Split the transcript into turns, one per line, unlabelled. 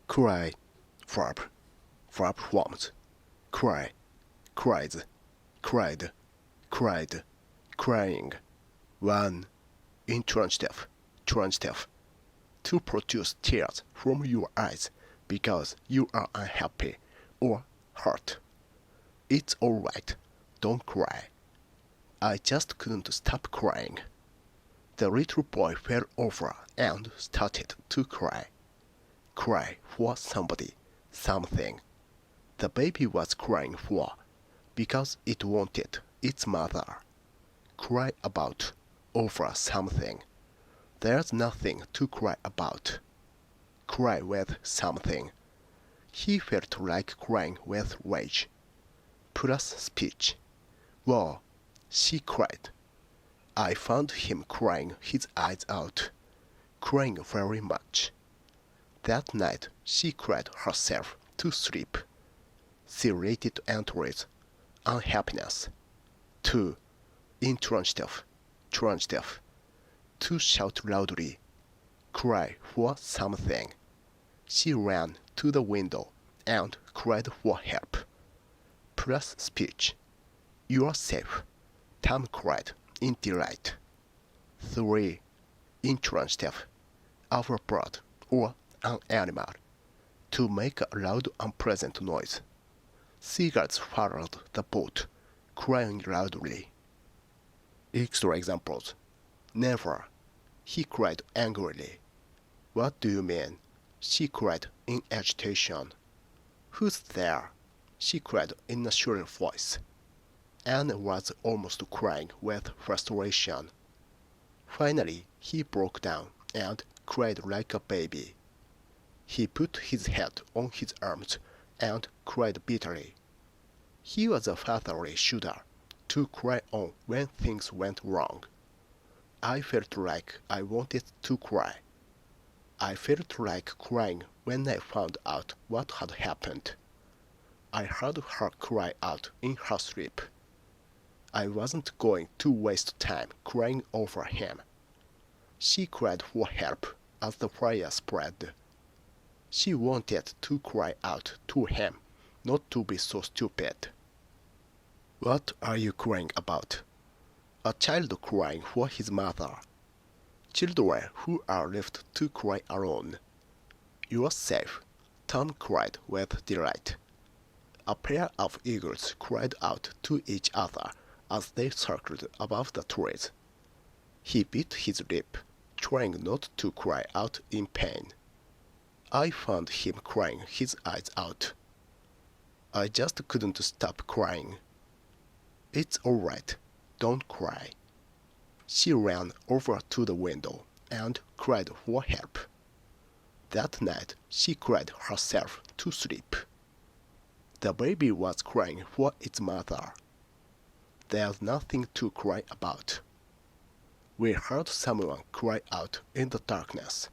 Cry, verb, verb forms. Cry, cries, cried, cried, crying. 1. Intransitive, transitive. To produce tears from your eyes because you are unhappy or hurt. It's alright, don't cry. I just couldn't stop crying. The little boy fell over and started to cry. Cry for somebody, something. The baby was crying for because it wanted its mother. Cry about, over something. There's nothing to cry about. Cry with something. He felt like crying with rage. Plus speech. Well, she cried. I found him crying his eyes out, crying very much. That night she cried herself to sleep. She rated entries: unhappiness. 2. Intransitive, transitive. To shout loudly, cry for something. She ran to the window and cried for help. Plus speech. You're safe, Tom cried in delight. 3. Intransitive, overbroad or an animal. To make a loud unpleasant noise. Seagulls followed the boat, crying loudly. Extra examples. Never. He cried angrily. What do you mean? She cried in agitation. Who's there? She cried in a shrill voice. Anne was almost crying with frustration. Finally, he broke down and cried like a baby. He put his head on his arms and cried bitterly. He was a fatherly shooter, to cry on when things went wrong. I felt like I wanted to cry. I felt like crying when I found out what had happened. I heard her cry out in her sleep. I wasn't going to waste time crying over him. She cried for help as the fire spread. She wanted to cry out to him, not to be so stupid. What are you crying about? A child crying for his mother. Children who are left to cry alone. You're safe, Tom cried with delight. A pair of eagles cried out to each other as they circled above the trees. He bit his lip, trying not to cry out in pain. I found him crying his eyes out. I just couldn't stop crying. It's alright, don't cry. She ran over to the window and cried for help. That night she cried herself to sleep. The baby was crying for its mother. There's nothing to cry about. We heard someone cry out in the darkness.